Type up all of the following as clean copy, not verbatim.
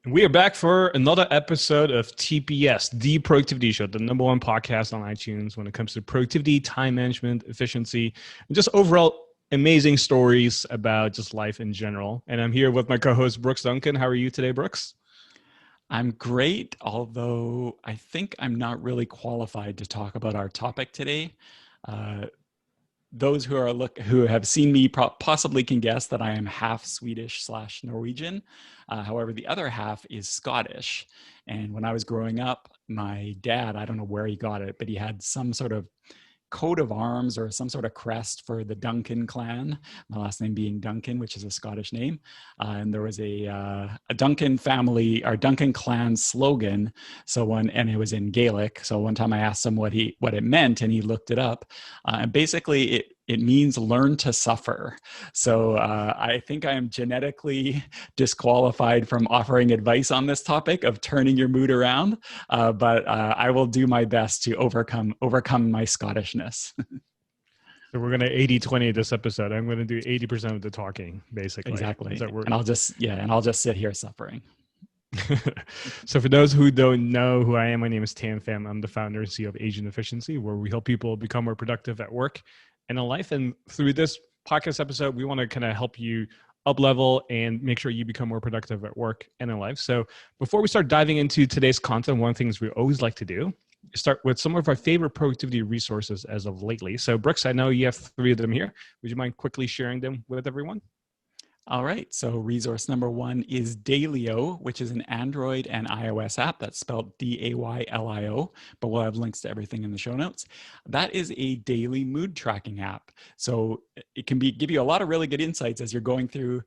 We are back for another episode of TPS, the Productivity Show, the number one podcast on iTunes when it comes to productivity, time management, efficiency, and just overall amazing stories about just life in general. And I'm here with my co-host, Brooks Duncan. How are you today, Brooks? I'm great, although I think I'm not really qualified to talk about our topic today. Uh, those who have seen me possibly can guess that I am half Swedish slash Norwegian. However, the other half is Scottish. And when I was growing up, my dad, I don't know where he got it, but he had some sort of coat of arms or some sort of crest for the Duncan clan, my last name being Duncan, which is a Scottish name. And there was a Duncan family, our Duncan clan slogan. And it was in Gaelic. So one time I asked him what it meant, and he looked it up. And basically it means learn to suffer. So I think I am genetically disqualified from offering advice on this topic of turning your mood around, but I will do my best to overcome my Scottishness. So we're going to 80-20 this episode. I'm going to do 80% of the talking, basically. Exactly. And I'll just sit here suffering. So for those who don't know who I am, my name is Tan Pham. I'm the founder and CEO of Asian Efficiency, where we help people become more productive at work and in life. And through this podcast episode, we want to kind of help you up level and make sure you become more productive at work and in life. So before we start diving into today's content, one of the things we always like to do is start with some of our favorite productivity resources as of lately. So Brooks, I know you have 3 of them here. Would you mind quickly sharing them with everyone? All right, so resource number 1 is Daylio, which is an Android and iOS app. That's spelled Daylio, but we'll have links to everything in the show notes. That is a daily mood tracking app. So it can give you a lot of really good insights as you're going through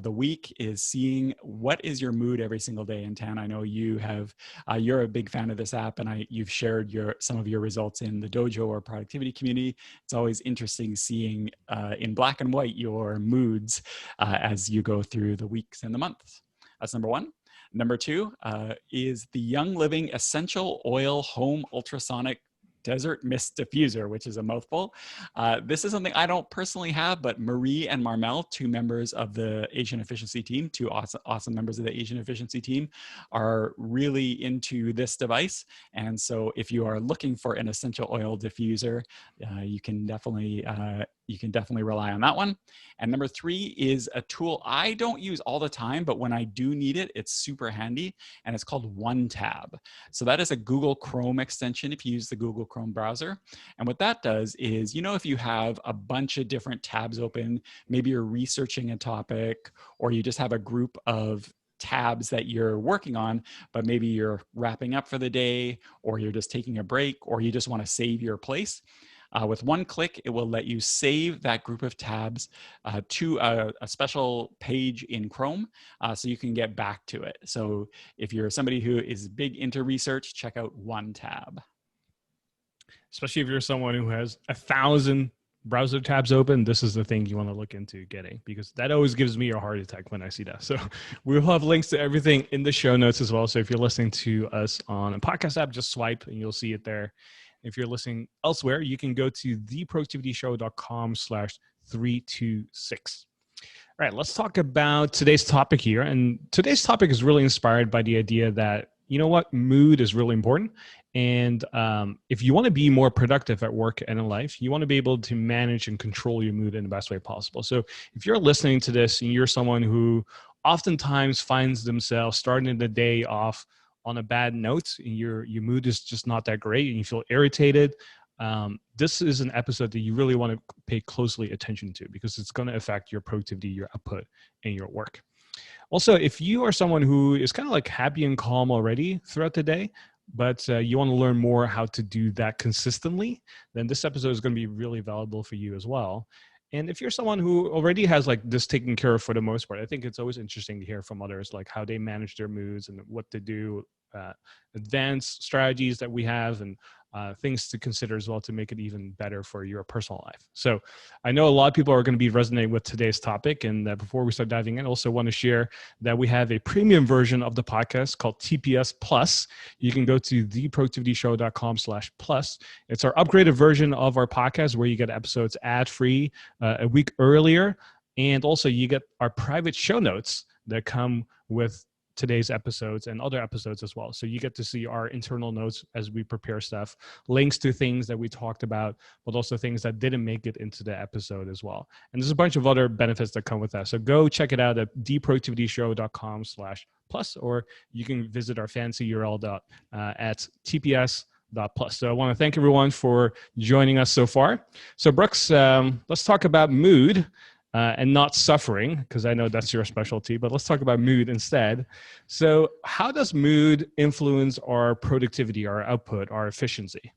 the week, is seeing what is your mood every single day. And Tan, I know you're a big fan of this app, and you've shared some of your results in the dojo or productivity community. It's always interesting seeing in black and white your moods as you go through the weeks and the months. That's number 1. Number 2 is the Young Living Essential Oil Home Ultrasonic Desert Mist Diffuser, which is a mouthful. This is something I don't personally have, but Marie and Marmel, 2 members of the Asian Efficiency team, 2 awesome members of the Asian Efficiency team, are really into this device. And so if you are looking for an essential oil diffuser, you can definitely rely on that one. And number 3 is a tool I don't use all the time, but when I do need it, it's super handy, and it's called OneTab. So that is a Google Chrome extension if you use the Google Chrome browser. And what that does is, if you have a bunch of different tabs open, maybe you're researching a topic, or you just have a group of tabs that you're working on, but maybe you're wrapping up for the day, or you're just taking a break, or you just want to save your place. With one click, it will let you save that group of tabs to a special page in Chrome, so you can get back to it. So if you're somebody who is big into research, check out OneTab. Especially if you're someone who has 1,000 browser tabs open, this is the thing you want to look into getting, because that always gives me a heart attack when I see that. So we'll have links to everything in the show notes as well. So if you're listening to us on a podcast app, just swipe and you'll see it there. If you're listening elsewhere, you can go to theproductivityshow.com/326. All right, let's talk about today's topic here. And today's topic is really inspired by the idea that, mood is really important. And if you want to be more productive at work and in life, you want to be able to manage and control your mood in the best way possible. So if you're listening to this and you're someone who oftentimes finds themselves starting the day off on a bad note, and your mood is just not that great and you feel irritated, this is an episode that you really want to pay closely attention to, because it's going to affect your productivity, your output, and your work. Also, if you are someone who is kind of like happy and calm already throughout the day, but you want to learn more how to do that consistently, then this episode is going to be really valuable for you as well. And if you're someone who already has like this taken care of for the most part, I think it's always interesting to hear from others, like how they manage their moods and what to do, advanced strategies that we have, and things to consider as well to make it even better for your personal life. So I know a lot of people are going to be resonating with today's topic. And before we start diving in, I also want to share that we have a premium version of the podcast called TPS Plus. You can go to theproductivityshow.com/plus. It's our upgraded version of our podcast where you get episodes ad-free a week earlier. And also you get our private show notes that come with today's episodes and other episodes as well. So you get to see our internal notes as we prepare stuff, links to things that we talked about, but also things that didn't make it into the episode as well. And there's a bunch of other benefits that come with that. So go check it out at theproductivityshow.com/plus, or you can visit our fancy URL at TPS.plus. So I want to thank everyone for joining us so far. So Brooks, let's talk about mood. And not suffering, because I know that's your specialty, but let's talk about mood instead. So how does mood influence our productivity, our output, our efficiency?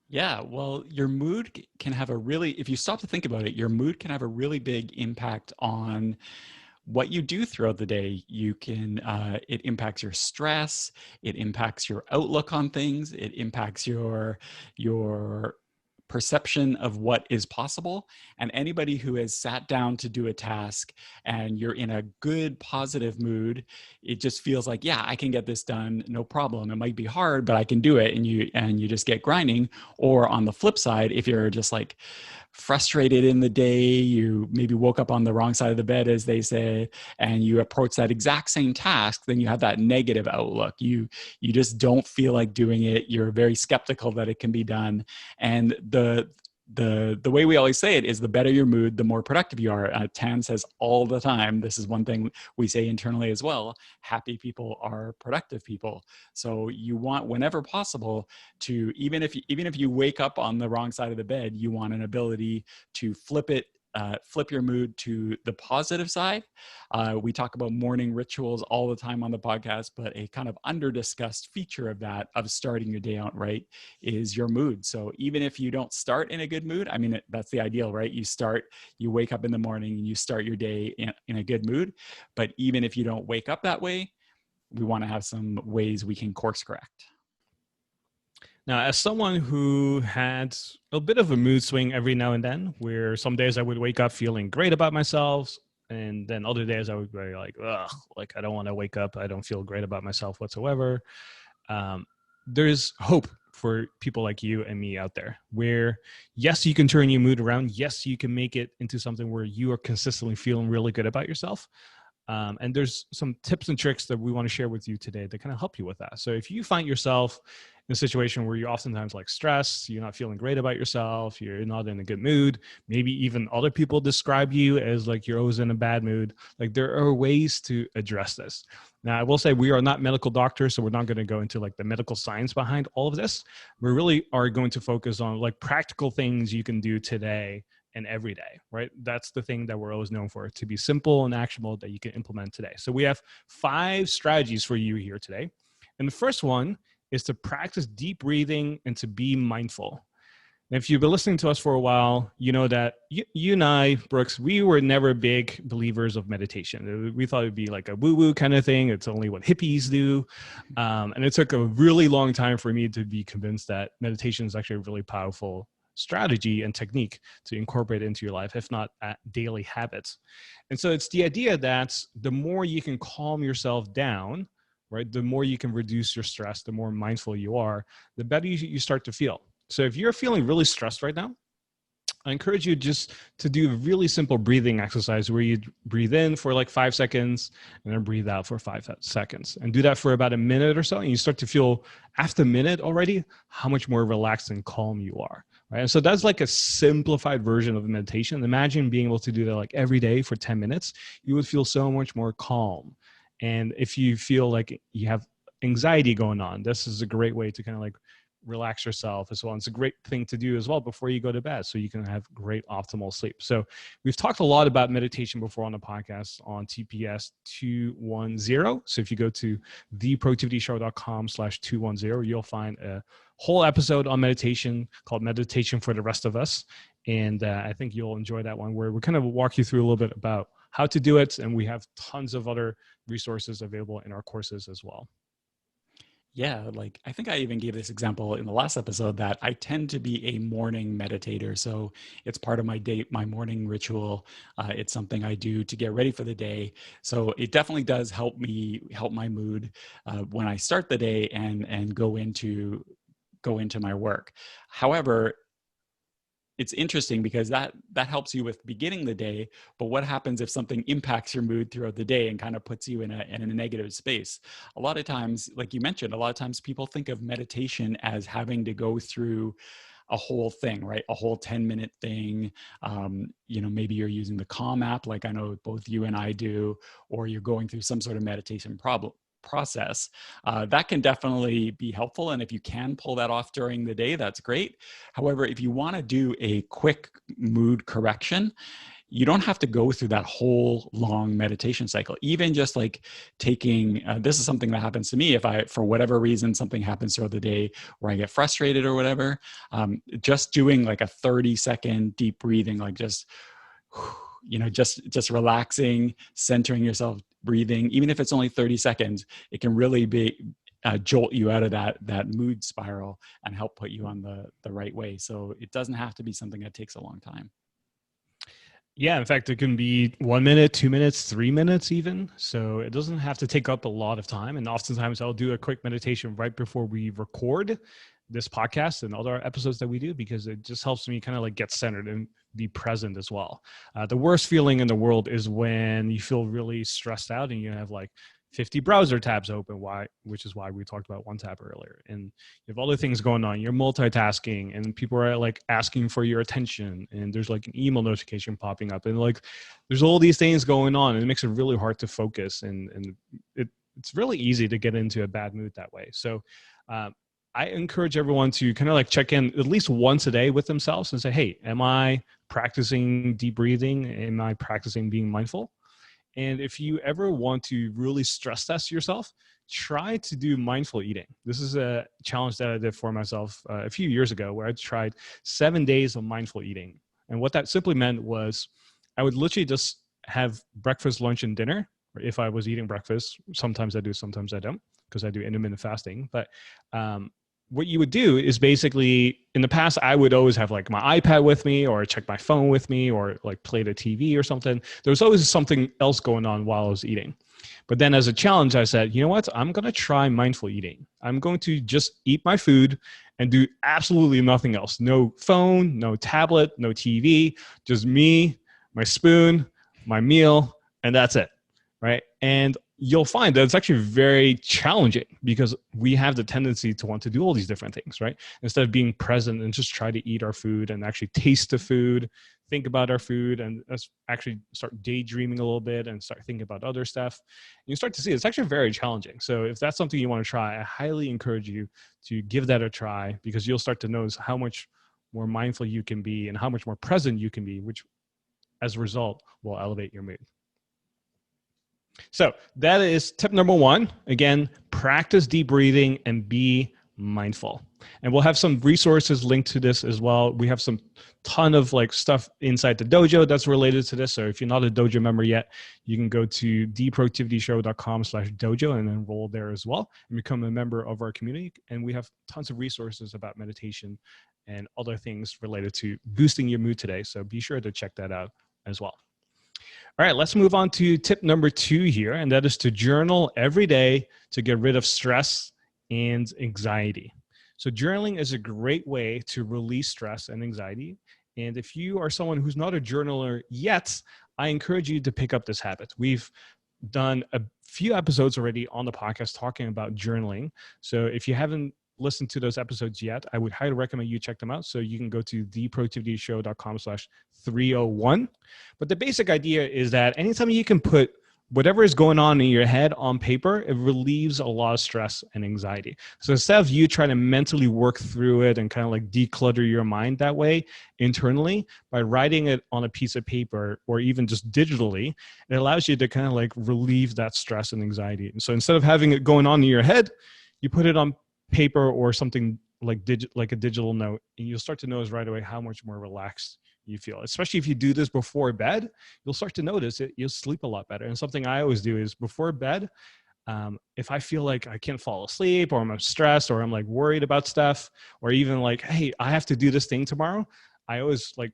Yeah, well, your mood can have a really, if you stop to think about it, your mood can have a really big impact on what you do throughout the day. It impacts your stress, it impacts your outlook on things, it impacts your perception of what is possible. And anybody who has sat down to do a task and you're in a good, positive mood, it just feels like, yeah, I can get this done, no problem. It might be hard, but I can do it. And you just get grinding. Or on the flip side, if you're just like frustrated in the day, you maybe woke up on the wrong side of the bed, as they say, and you approach that exact same task, then you have that negative outlook. You just don't feel like doing it. You're very skeptical that it can be done. And the way we always say it is, the better your mood, the more productive you are. Tan says all the time, this is one thing we say internally as well: happy people are productive people. So you want, whenever possible, to, even if you wake up on the wrong side of the bed, you want an ability to flip your mood to the positive side. We talk about morning rituals all the time on the podcast, but a kind of under-discussed feature of that, of starting your day out right, is your mood. So even if you don't start in a good mood, I mean, that's the ideal, right? You wake up in the morning and you start your day in a good mood. But even if you don't wake up that way, we want to have some ways we can course correct. Now, as someone who had a bit of a mood swing every now and then, where some days I would wake up feeling great about myself, and then other days I would be like, ugh, like I don't want to wake up. I don't feel great about myself whatsoever. Um, there's hope for people like you and me out there, where yes, you can turn your mood around. Yes, you can make it into something where you are consistently feeling really good about yourself. And there's some tips and tricks that we want to share with you today that kind of help you with that. So if you find yourself in a situation where you're oftentimes like stressed, you're not feeling great about yourself, you're not in a good mood, maybe even other people describe you as like you're always in a bad mood, like there are ways to address this. Now, I will say we are not medical doctors, so we're not going to go into like the medical science behind all of this. We really are going to focus on like practical things you can do today and every day, right? That's the thing that we're always known for, to be simple and actionable that you can implement today. So we have 5 strategies for you here today. And the first one is to practice deep breathing and to be mindful. And if you've been listening to us for a while, you know that you and I, Brooks, we were never big believers of meditation. We thought it'd be like a woo-woo kind of thing. It's only what hippies do. And it took a really long time for me to be convinced that meditation is actually a really powerful strategy and technique to incorporate into your life, if not daily habits. And so it's the idea that the more you can calm yourself down, right, the more you can reduce your stress, the more mindful you are, the better you start to feel. So if you're feeling really stressed right now, I encourage you just to do a really simple breathing exercise where you breathe in for like 5 seconds and then breathe out for 5 seconds, and do that for about a minute or so. And you start to feel after a minute already how much more relaxed and calm you are. Right. And so that's like a simplified version of meditation. Imagine being able to do that like every day for 10 minutes. You would feel so much more calm. And if you feel like you have anxiety going on, this is a great way to kind of like relax yourself as well. And it's a great thing to do as well before you go to bed, so you can have great optimal sleep. So we've talked a lot about meditation before on the podcast on TPS 210. So if you go to theproductivityshow.com/210, you'll find a whole episode on meditation called Meditation for the Rest of Us. And I think you'll enjoy that one, where we kind of walk you through a little bit about how to do it. And we have tons of other resources available in our courses as well. Yeah, like I think I even gave this example in the last episode, that I tend to be a morning meditator. So it's part of my morning ritual. It's something I do to get ready for the day. So it definitely does help my mood when I start the day and go into my work. However, it's interesting because that helps you with beginning the day. But what happens if something impacts your mood throughout the day and kind of puts you in a negative space? A lot of times, like you mentioned, a lot of times people think of meditation as having to go through a whole thing, right? A whole 10-minute thing. Maybe you're using the Calm app, like I know both you and I do, or you're going through some sort of meditation process. That can definitely be helpful. And if you can pull that off during the day, that's great. However, if you want to do a quick mood correction, you don't have to go through that whole long meditation cycle. Even just like taking, this is something that happens to me if I, for whatever reason, something happens throughout the day where I get frustrated or whatever, just doing like a 30-second deep breathing, like just, just relaxing, centering yourself, breathing, even if it's only 30 seconds, it can really be jolt you out of that mood spiral and help put you on the right way. So it doesn't have to be something that takes a long time. Yeah, in fact, it can be 1 minute, 2 minutes, 3 minutes even. So it doesn't have to take up a lot of time. And oftentimes I'll do a quick meditation right before we record this podcast and other episodes that we do, because it just helps me kind of like get centered and be present as well. The worst feeling in the world is when you feel really stressed out and you have like 50 browser tabs open, which is why we talked about one tab earlier. And you have other things going on. You're multitasking and people are like asking for your attention, and there's like an email notification popping up, and like there's all these things going on, and it makes it really hard to focus, and it's really easy to get into a bad mood that way. So I encourage everyone to kind of like check in at least once a day with themselves and say, hey, am I practicing deep breathing? Am I practicing being mindful? And if you ever want to really stress test yourself, try to do mindful eating. This is a challenge that I did for myself a few years ago, where I tried 7 days of mindful eating. And what that simply meant was I would literally just have breakfast, lunch, and dinner. If I was eating breakfast, sometimes I do, sometimes I don't, because I do intermittent fasting. But what you would do is basically, in the past, I would always have like my iPad with me, or check my phone with me, or like play the TV or something. There was always something else going on while I was eating. But then as a challenge, I said, you know what? I'm going to try mindful eating. I'm going to just eat my food and do absolutely nothing else. No phone, no tablet, no TV, just me, my spoon, my meal, and that's it. Right. And you'll find that it's actually very challenging, because we have the tendency to want to do all these different things, right? Instead of being present and just try to eat our food and actually taste the food, think about our food, and let's actually start daydreaming a little bit and start thinking about other stuff. And you start to see it's actually very challenging. So if that's something you want to try, I highly encourage you to give that a try, because you'll start to notice how much more mindful you can be and how much more present you can be, which as a result will elevate your mood. So that is tip number 1. Again, practice deep breathing and be mindful. And we'll have some resources linked to this as well. We have some ton of like stuff inside the dojo that's related to this. So if you're not a dojo member yet, you can go to theproductivityshow.com/dojo and enroll there as well and become a member of our community. And we have tons of resources about meditation and other things related to boosting your mood today. So be sure to check that out as well. All right, let's move on to tip number 2 here, and that is to journal every day to get rid of stress and anxiety. So journaling is a great way to release stress and anxiety. And if you are someone who's not a journaler yet, I encourage you to pick up this habit. We've done a few episodes already on the podcast talking about journaling. So if you haven't listened to those episodes yet, I would highly recommend you check them out. So you can go to theproductivityshow.com/301. But the basic idea is that anytime you can put whatever is going on in your head on paper, it relieves a lot of stress and anxiety. So instead of you trying to mentally work through it and kind of like declutter your mind that way internally, by writing it on a piece of paper or even just digitally, it allows you to kind of like relieve that stress and anxiety. And so instead of having it going on in your head, you put it on paper or something like a digital note, and you'll start to notice right away how much more relaxed you feel. Especially if you do this before bed, you'll start to notice it. You'll sleep a lot better. And something I always do is before bed, if I feel like I can't fall asleep, or I'm stressed, or I'm like worried about stuff, or even like, hey, I have to do this thing tomorrow, I always like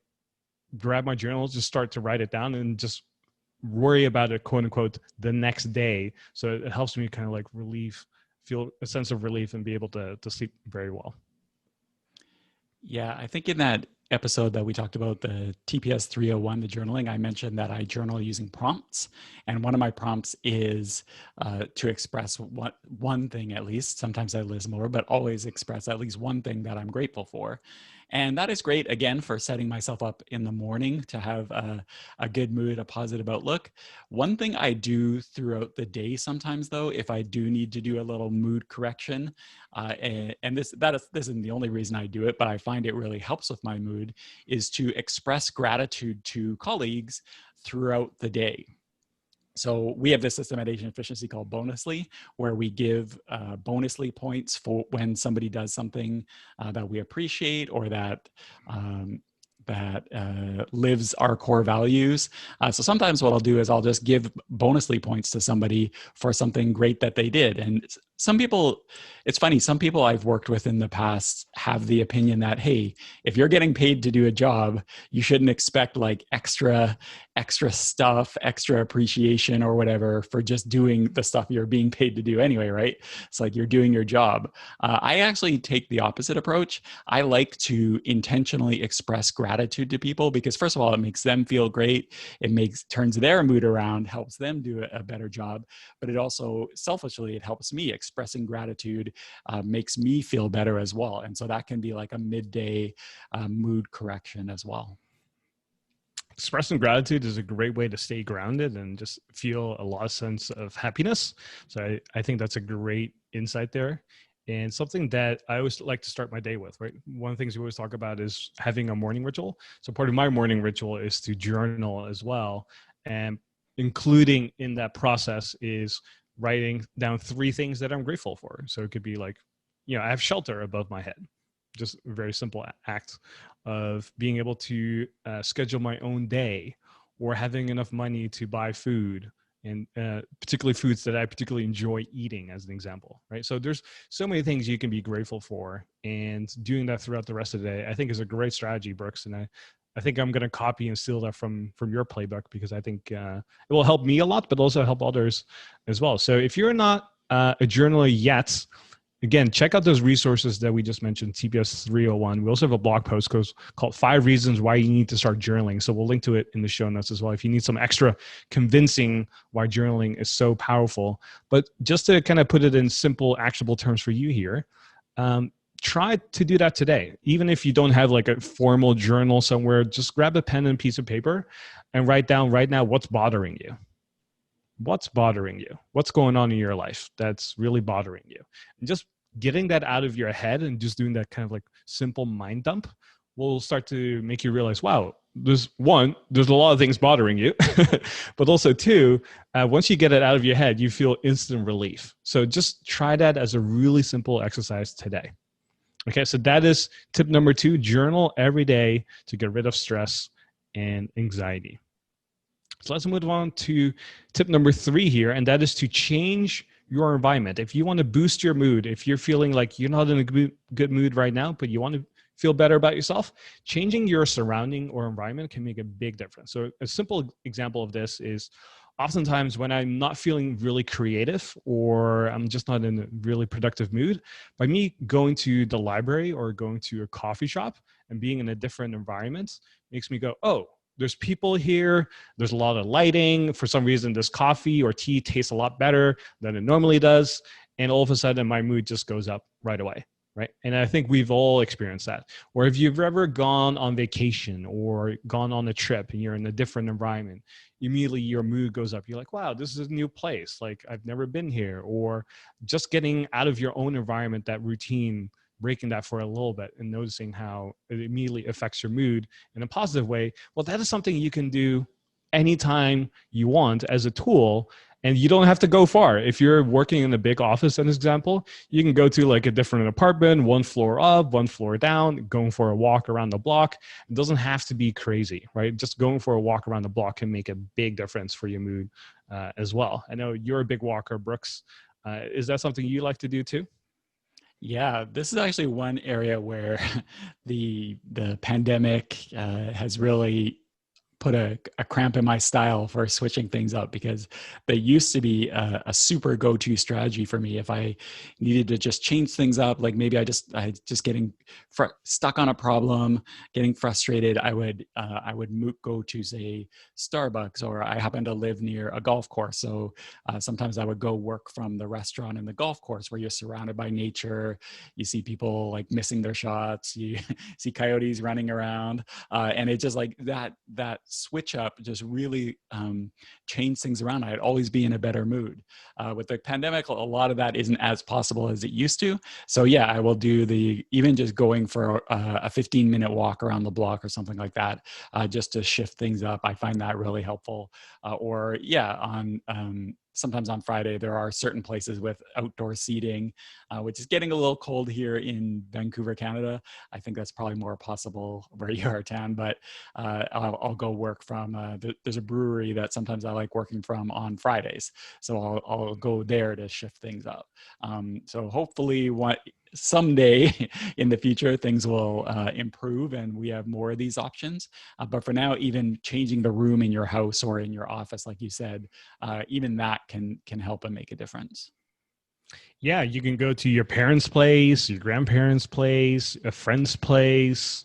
grab my journal, just start to write it down, and just worry about it, quote unquote, the next day. So it helps me kind of like feel a sense of relief and be able to sleep very well. Yeah, I think in that episode that we talked about the TPS 301, the journaling, I mentioned that I journal using prompts. And one of my prompts is to express one thing at least. Sometimes I list more, but always express at least one thing that I'm grateful for. And that is great, again, for setting myself up in the morning to have a good mood, a positive outlook. One thing I do throughout the day sometimes, though, if I do need to do a little mood correction, and this isn't the only reason I do it, but I find it really helps with my mood, is to express gratitude to colleagues throughout the day. So we have this system at Agent Efficiency called Bonusly, where we give Bonusly points for when somebody does something that we appreciate or that lives our core values. So sometimes what I'll do is I'll just give Bonusly points to somebody for something great that they did. And some people, it's funny, some people I've worked with in the past have the opinion that, hey, if you're getting paid to do a job, you shouldn't expect like extra stuff, extra appreciation or whatever for just doing the stuff you're being paid to do anyway, right? It's like you're doing your job. I actually take the opposite approach. I like to intentionally express gratitude to people because first of all, it makes them feel great. It turns their mood around, helps them do a better job, but it also selfishly, it helps me. Expressing gratitude makes me feel better as well. And so that can be like a midday mood correction as well. Expressing gratitude is a great way to stay grounded and just feel a lot of sense of happiness. So I think that's a great insight there. And something that I always like to start my day with, right? One of the things we always talk about is having a morning ritual. So part of my morning ritual is to journal as well. And including in that process is writing down 3 things that I'm grateful for. So it could be like, I have shelter above my head. Just a very simple act of being able to schedule my own day or having enough money to buy food and particularly foods that I particularly enjoy eating as an example, right? So there's so many things you can be grateful for, and doing that throughout the rest of the day, I think is a great strategy, Brooks. And I think I'm going to copy and steal that from your playbook because I think it will help me a lot, but also help others as well. So if you're not a journaler yet, again, check out those resources that we just mentioned, TPS 301. We also have a blog post called 5 Reasons Why You Need to Start Journaling. So we'll link to it in the show notes as well if you need some extra convincing why journaling is so powerful. But just to kind of put it in simple, actionable terms for you here, try to do that today. Even if you don't have like a formal journal somewhere, just grab a pen and piece of paper and write down right now what's bothering you. What's bothering you? What's going on in your life that's really bothering you? And just getting that out of your head and just doing that kind of like simple mind dump will start to make you realize, wow, there's a lot of things bothering you, but also 2, once you get it out of your head, you feel instant relief. So just try that as a really simple exercise today. Okay, so that is tip number 2, journal every day to get rid of stress and anxiety. So let's move on to tip number 3 here, and that is to change your environment. If you want to boost your mood, if you're feeling like you're not in a good mood right now, but you want to feel better about yourself, changing your surrounding or environment can make a big difference. So a simple example of this is oftentimes when I'm not feeling really creative or I'm just not in a really productive mood, by me going to the library or going to a coffee shop and being in a different environment makes me go, oh, there's people here. There's a lot of lighting. For some reason, this coffee or tea tastes a lot better than it normally does. And all of a sudden, my mood just goes up right away, right? And I think we've all experienced that. Or if you've ever gone on vacation or gone on a trip and you're in a different environment, immediately your mood goes up. You're like, wow, this is a new place. Like, I've never been here. Or just getting out of your own environment, that routine, breaking that for a little bit and noticing how it immediately affects your mood in a positive way. Well, that is something you can do anytime you want as a tool. And you don't have to go far. If you're working in a big office, as an example, you can go to like a different apartment, 1 floor up, 1 floor down, going for a walk around the block. It doesn't have to be crazy, right? Just going for a walk around the block can make a big difference for your mood as well. I know you're a big walker, Brooks. Is that something you like to do too? Yeah, this is actually one area where the pandemic has really put a cramp in my style for switching things up, because they used to be a super go-to strategy for me. If I needed to just change things up, like maybe I just getting stuck on a problem, getting frustrated, I would go to, say, Starbucks, or I happen to live near a golf course. So sometimes I would go work from the restaurant in the golf course, where you're surrounded by nature. You see people like missing their shots. You see coyotes running around, and it just like that switch up just really changed things around. I'd always be in a better mood. With the pandemic, a lot of that isn't as possible as it used to. So yeah, I will do even just going for a 15-minute walk around the block or something like that, just to shift things up. I find that really helpful. Or yeah, on sometimes on Friday, there are certain places with outdoor seating, which is getting a little cold here in Vancouver, Canada. I think that's probably more possible where you are, Tan, but I'll go work from, there's a brewery that sometimes I like working from on Fridays. So I'll go there to shift things up. So hopefully someday in the future, things will improve and we have more of these options. But for now, even changing the room in your house or in your office, like you said, even that can help and make a difference. Yeah, you can go to your parents' place, your grandparents' place, a friend's place.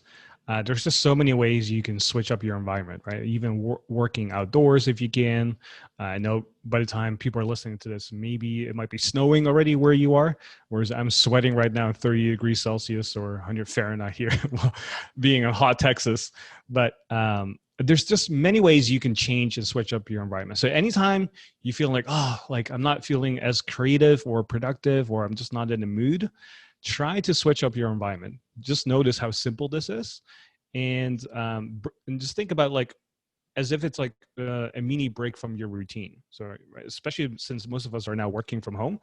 There's just so many ways you can switch up your environment, right? Even working outdoors if you can. I know by the time people are listening to this, maybe it might be snowing already where you are, whereas I'm sweating right now, 30 degrees Celsius or 100 Fahrenheit here, being in hot Texas. But there's just many ways you can change and switch up your environment. So anytime you feel like, oh, like I'm not feeling as creative or productive, or I'm just not in the mood, try to switch up your environment. Just notice how simple this is, and just think about like as if it's like a mini break from your routine. So, right, especially since most of us are now working from home,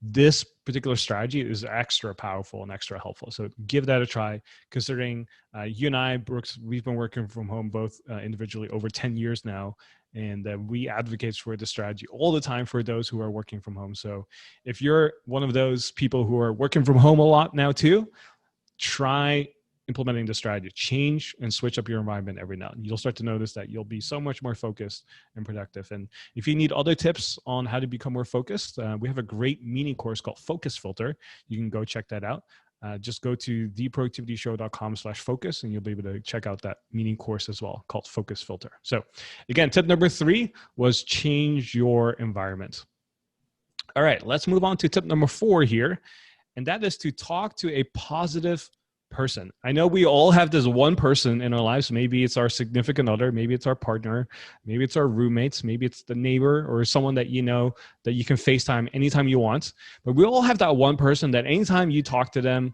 this particular strategy is extra powerful and extra helpful. So give that a try, considering you and I, Brooks, we've been working from home both individually over 10 years now. And we advocate for the strategy all the time for those who are working from home. So if you're one of those people who are working from home a lot now too, try implementing the strategy. Change and switch up your environment every now and then. You'll start to notice that you'll be so much more focused and productive. And if you need other tips on how to become more focused, we have a great mini course called Focus Filter. You can go check that out. Just go to theproductivityshow.com/focus and you'll be able to check out that mini course as well called Focus Filter. So again, tip number 3 was change your environment. All right, let's move on to tip number 4 here. And that is to talk to a positive person. I know we all have this one person in our lives. Maybe it's our significant other, maybe it's our partner, maybe it's our roommates, maybe it's the neighbor or someone that you know that you can FaceTime anytime you want. But we all have that one person that anytime you talk to them,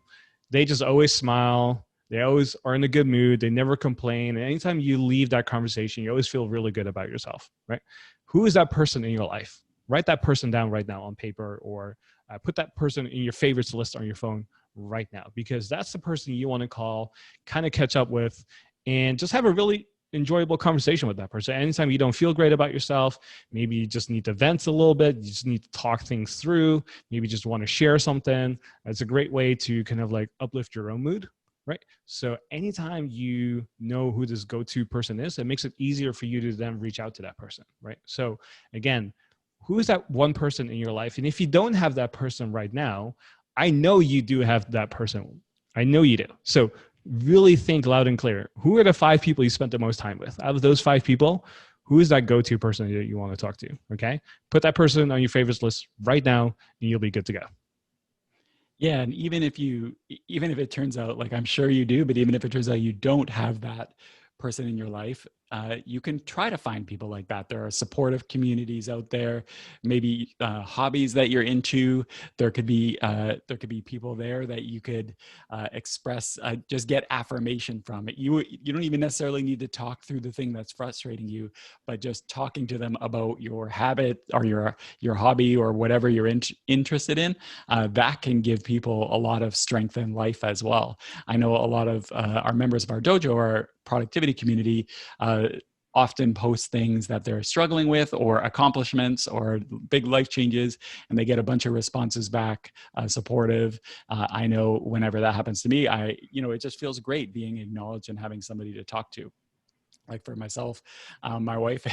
they just always smile. They always are in a good mood. They never complain. And anytime you leave that conversation, you always feel really good about yourself, right? Who is that person in your life? Write that person down right now on paper, or put that person in your favorites list on your phone right now, because that's the person you want to call, kind of catch up with, and just have a really enjoyable conversation with that person. Anytime you don't feel great about yourself, maybe you just need to vent a little bit, you just need to talk things through, maybe you just want to share something. It's a great way to kind of like uplift your own mood, right? So anytime you know who this go-to person is, it makes it easier for you to then reach out to that person, right? So again, who is that one person in your life? And if you don't have that person right now, I know you do have that person. I know you do. So really think loud and clear. Who are the 5 people you spent the most time with? Out of those 5 people, who is that go-to person that you want to talk to? Okay. Put that person on your favorites list right now and you'll be good to go. Yeah, and even if it turns out, like I'm sure you do, but even if it turns out you don't have that person in your life, you can try to find people like that. There are supportive communities out there, maybe hobbies that you're into. There could be people there that you could express, just get affirmation from it. You don't even necessarily need to talk through the thing that's frustrating you, but just talking to them about your habit or your hobby or whatever you're interested in, that can give people a lot of strength in life as well. I know a lot of our members of our dojo, our productivity community, often post things that they're struggling with or accomplishments or big life changes, and they get a bunch of responses back, supportive. I know whenever that happens to me, it just feels great being acknowledged and having somebody to talk to. Like for myself, my wife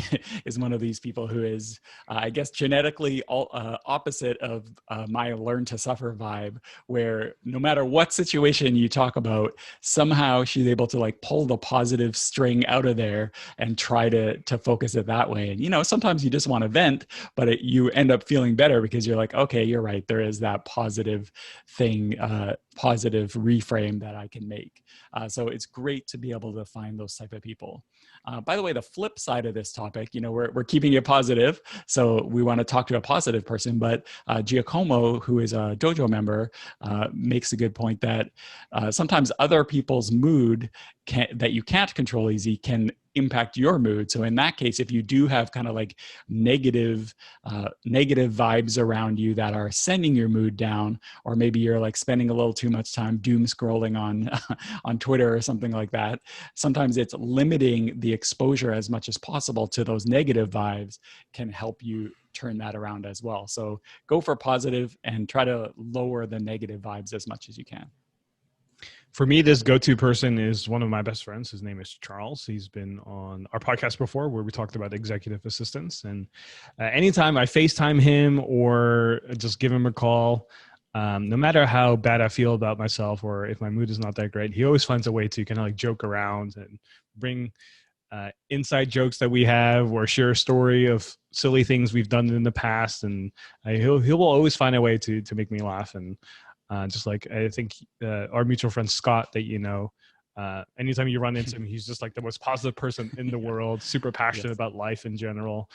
is one of these people who is, I guess, genetically opposite of my learn to suffer vibe, where no matter what situation you talk about, somehow she's able to like pull the positive string out of there and try to focus it that way. And, you know, sometimes you just want to vent, but you end up feeling better because you're like, okay, you're right. There is that positive thing, positive reframe that I can make. So it's great to be able to find those type of people. By the way, the flip side of this topic, you know, we're keeping it positive. So we want to talk to a positive person, but Giacomo, who is a dojo member, makes a good point that sometimes other people's mood that you can't control easy can impact your mood. So in that case, if you do have kind of like negative vibes around you that are sending your mood down, or maybe you're like spending a little too much time doom scrolling on on Twitter or something like that, sometimes it's limiting the exposure as much as possible to those negative vibes can help you turn that around as well. So go for positive and try to lower the negative vibes as much as you can. For me, this go-to person is one of my best friends. His name is Charles. He's been on our podcast before where we talked about executive assistants. And anytime I FaceTime him or just give him a call, no matter how bad I feel about myself or if my mood is not that great, he always finds a way to kind of like joke around and bring inside jokes that we have or share a story of silly things we've done in the past. And he will always find a way to make me laugh. And just like I think our mutual friend Scott, that you know, anytime you run into him, he's just like the most positive person in the world, super passionate Yes. about life in general.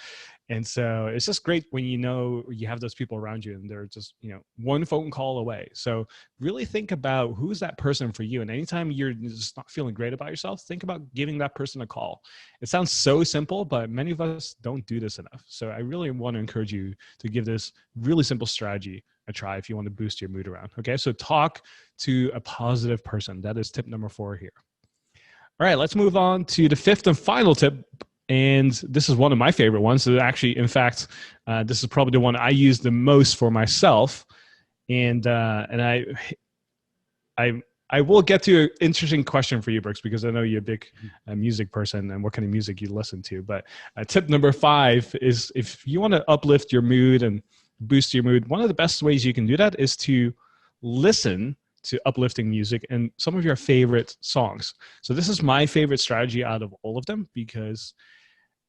And so it's just great when you know you have those people around you and they're just, you know, one phone call away. So really think about who's that person for you. And anytime you're just not feeling great about yourself, think about giving that person a call. It sounds so simple, but many of us don't do this enough. So I really want to encourage you to give this really simple strategy a try if you want to boost your mood around. Okay, so talk to a positive person. That is tip number 4 here. All right, let's move on to the 5th and final tip. And this is one of my favorite ones. So actually, in fact, this is probably the one I use the most for myself. And I will get to an interesting question for you, Brooks, because I know you're a big music person and what kind of music you listen to. But tip number 5 is if you want to uplift your mood and boost your mood, one of the best ways you can do that is to listen to uplifting music and some of your favorite songs. So this is my favorite strategy out of all of them, because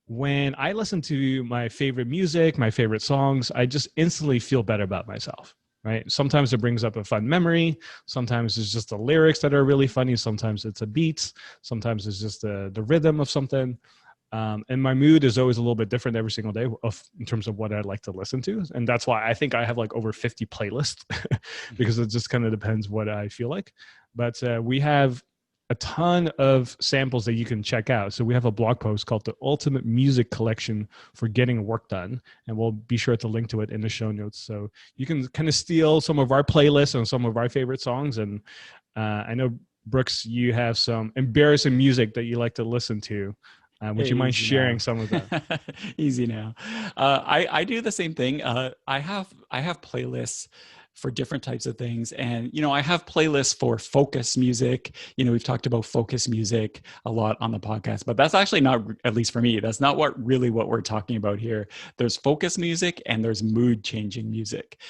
when I listen to my favorite music, my favorite songs, I just instantly feel better about myself, right? Sometimes it brings up a fun memory. Sometimes it's just the lyrics that are really funny. Sometimes it's a beat. Sometimes it's just the rhythm of something. And my mood is always a little bit different every single day in terms of what I like to listen to. And that's why I think I have like over 50 playlists because it just kind of depends what I feel like. But we have a ton of samples that you can check out. So we have a blog post called The Ultimate Music Collection for Getting Work Done. And we'll be sure to link to it in the show notes. So you can kind of steal some of our playlists and some of our favorite songs. And I know, Brooks, you have some embarrassing music that you like to listen to. Would you mind sharing some of that? Easy now. I do the same thing. I have playlists for different types of things, and you know, I have playlists for focus music. You know, we've talked about focus music a lot on the podcast, but that's actually not, at least for me, that's not what we're talking about here. There's focus music and there's mood changing music.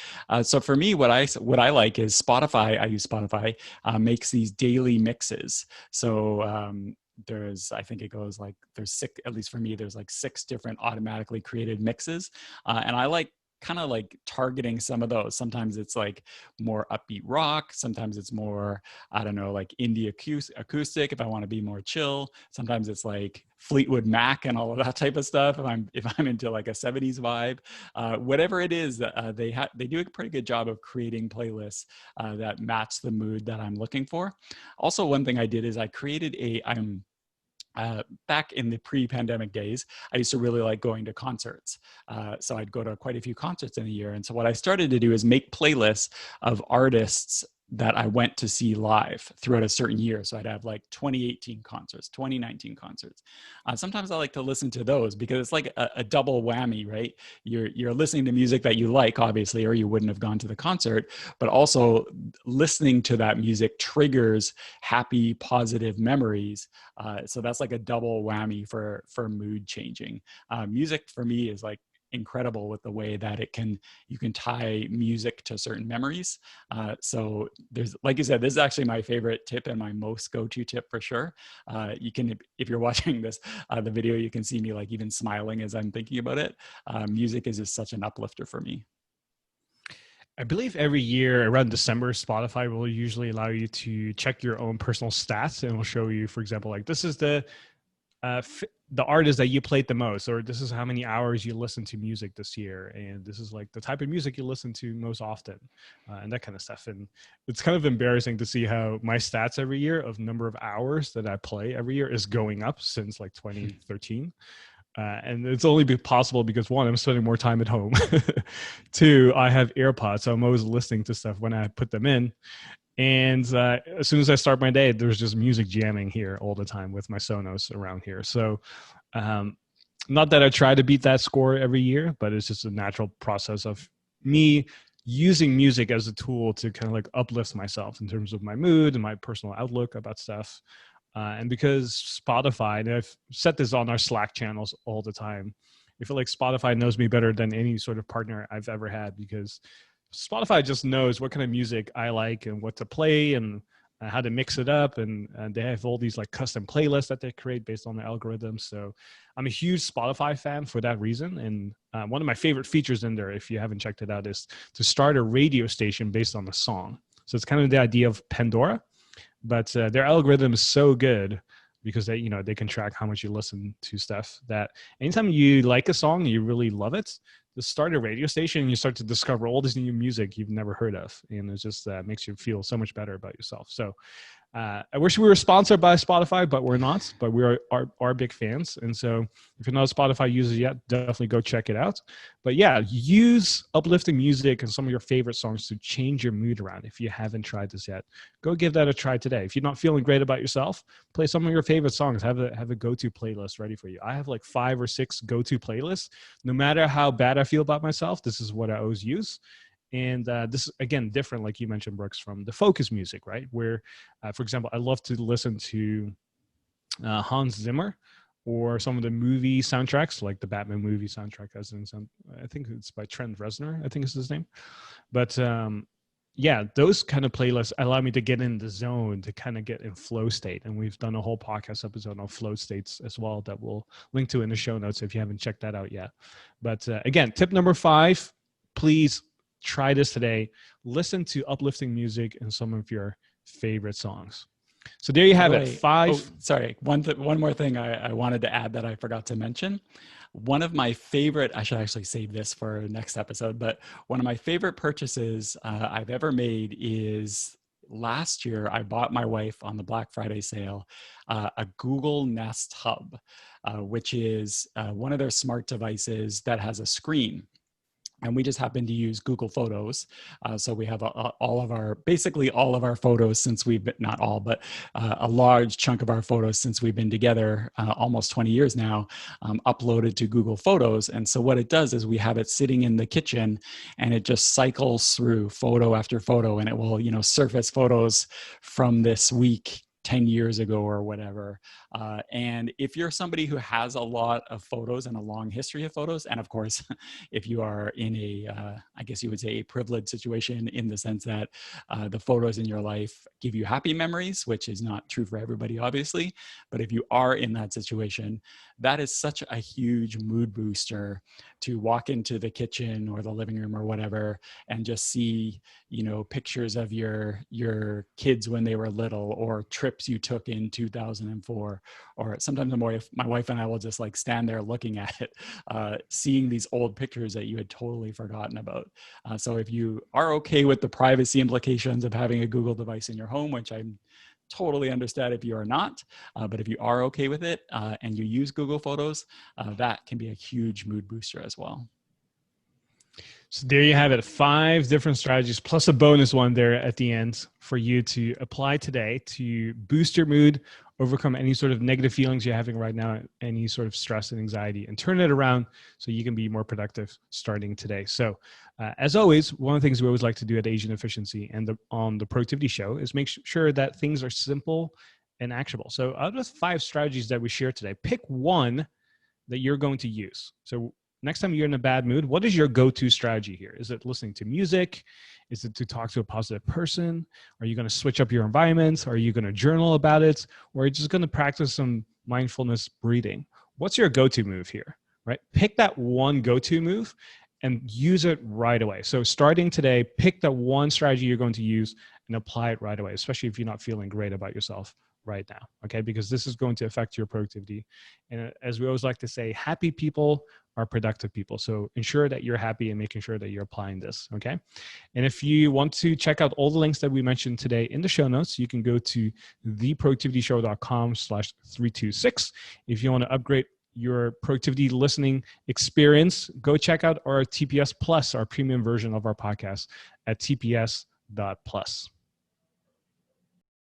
So for me, what I like is Spotify. I use Spotify, makes these daily mixes. So I think it goes like, there's 6, at least for me, there's like 6 different automatically created mixes. And I like kind of like targeting some of those. Sometimes it's like more upbeat rock. Sometimes it's more, I don't know, like indie acoustic if I want to be more chill. Sometimes it's like Fleetwood Mac and all of that type of stuff if I'm into like a 70s vibe. Whatever it is, they do a pretty good job of creating playlists that match the mood that I'm looking for. Also, one thing I did is I created back in the pre-pandemic days, I used to really like going to concerts. So I'd go to quite a few concerts in a year. And so what I started to do is make playlists of artists that I went to see live throughout a certain year. So I'd have like 2018 concerts, 2019 concerts. Sometimes I like to listen to those because it's like a double whammy, right? You're listening to music that you like, obviously, or you wouldn't have gone to the concert, but also listening to that music triggers happy, positive memories. So that's like a double whammy for mood changing. Music for me is like incredible with the way that you can tie music to certain memories. So there's, like you said, this is actually my favorite tip and my most go-to tip for sure. You can, if you're watching this, the video, you can see me like even smiling as I'm thinking about it. Music is just such an uplifter for me. I believe every year around December, Spotify will usually allow you to check your own personal stats, and will show you, for example, like this is the artist that you played the most, or this is how many hours you listened to music this year, and this is like the type of music you listen to most often, and that kind of stuff. And it's kind of embarrassing to see how my stats every year of number of hours that I play every year is going up since like 2013. And it's only possible because, one, I'm spending more time at home. Two, I have AirPods, so I'm always listening to stuff when I put them in. And as soon as I start my day, there's just music jamming here all the time with my Sonos around here. So, um, not that I try to beat that score every year, but it's just a natural process of me using music as a tool to kind of like uplift myself in terms of my mood and my personal outlook about stuff. And because Spotify, and I've set this on our Slack channels all the time, I feel like Spotify knows me better than any sort of partner I've ever had, because Spotify just knows what kind of music I like and what to play, and how to mix it up. And they have all these like custom playlists that they create based on the algorithms. So I'm a huge Spotify fan for that reason. And one of my favorite features in there, if you haven't checked it out, is to start a radio station based on the song. So it's kind of the idea of Pandora, but their algorithm is so good because they can track how much you listen to stuff, that anytime you like a song, you really love it, just start a radio station and you start to discover all this new music you've never heard of, and it just makes you feel so much better about yourself. So I wish we were sponsored by Spotify, but we're not. But we are big fans, and so if you're not a Spotify user yet, definitely go check it out. But yeah, use uplifting music and some of your favorite songs to change your mood around. If you haven't tried this yet, go give that a try today. If you're not feeling great about yourself, play some of your favorite songs. Have a go-to playlist ready for you. I have like 5 or 6 go-to playlists. No matter how bad I feel about myself, this is what I always use. And this is, again, different, like you mentioned, Brooks, from the focus music, right? Where, for example, I love to listen to Hans Zimmer, or some of the movie soundtracks, like the Batman movie soundtrack, as in some, I think it's by Trent Reznor, I think is his name. But yeah, those kind of playlists allow me to get in the zone, to kind of get in flow state. And we've done a whole podcast episode on flow states as well that we'll link to in the show notes if you haven't checked that out yet. But again, tip number 5, please try this today. Listen to uplifting music and some of your favorite songs. So there you By the have it. way, 5. oh, sorry. One more thing I wanted to add that I forgot to mention. One of my favorite, I should actually save this for next episode, but one of my favorite purchases I've ever made is last year. I bought my wife on the Black Friday sale a Google Nest Hub, which is one of their smart devices that has a screen. And we just happen to use Google Photos. So we have basically all of our photos since we've been, not all, but a large chunk of our photos since we've been together, almost 20 years now, uploaded to Google Photos. And so what it does is we have it sitting in the kitchen, and it just cycles through photo after photo, and it will, surface photos from this week 10 years ago or whatever. And if you're somebody who has a lot of photos and a long history of photos, and of course, if you are in I guess you would say, a privileged situation in the sense that the photos in your life give you happy memories, which is not true for everybody, obviously. But if you are in that situation, that is such a huge mood booster to walk into the kitchen or the living room or whatever and just see, pictures of your kids when they were little, or trips you took in 2004. Or sometimes my wife and I will just like stand there looking at it, seeing these old pictures that you had totally forgotten about. So if you are okay with the privacy implications of having a Google device in your home, which I'm totally understand if you are not, but if you are okay with it and you use Google Photos, that can be a huge mood booster as well. So there you have it, 5 different strategies plus a bonus one there at the end for you to apply today to boost your mood, overcome any sort of negative feelings you're having right now, any sort of stress and anxiety, and turn it around so you can be more productive starting today. So as always, one of the things we always like to do at Asian Efficiency and on the Productivity Show is make sure that things are simple and actionable. So out of the 5 strategies that we share today, pick one that you're going to use. So next time you're in a bad mood, what is your go-to strategy here? Is it listening to music? Is it to talk to a positive person? Are you going to switch up your environment? Are you going to journal about it? Or are you just going to practice some mindfulness breathing? What's your go-to move here, right? Pick that one go-to move and use it right away. So starting today, pick that one strategy you're going to use and apply it right away, especially if you're not feeling great about yourself right now, okay? Because this is going to affect your productivity. And as we always like to say, happy people are productive people. So ensure that you're happy and making sure that you're applying this, okay? And if you want to check out all the links that we mentioned today in the show notes, you can go to theproductivityshow.com/326. If you want to upgrade your productivity listening experience, go check out our TPS Plus, our premium version of our podcast at tps.plus.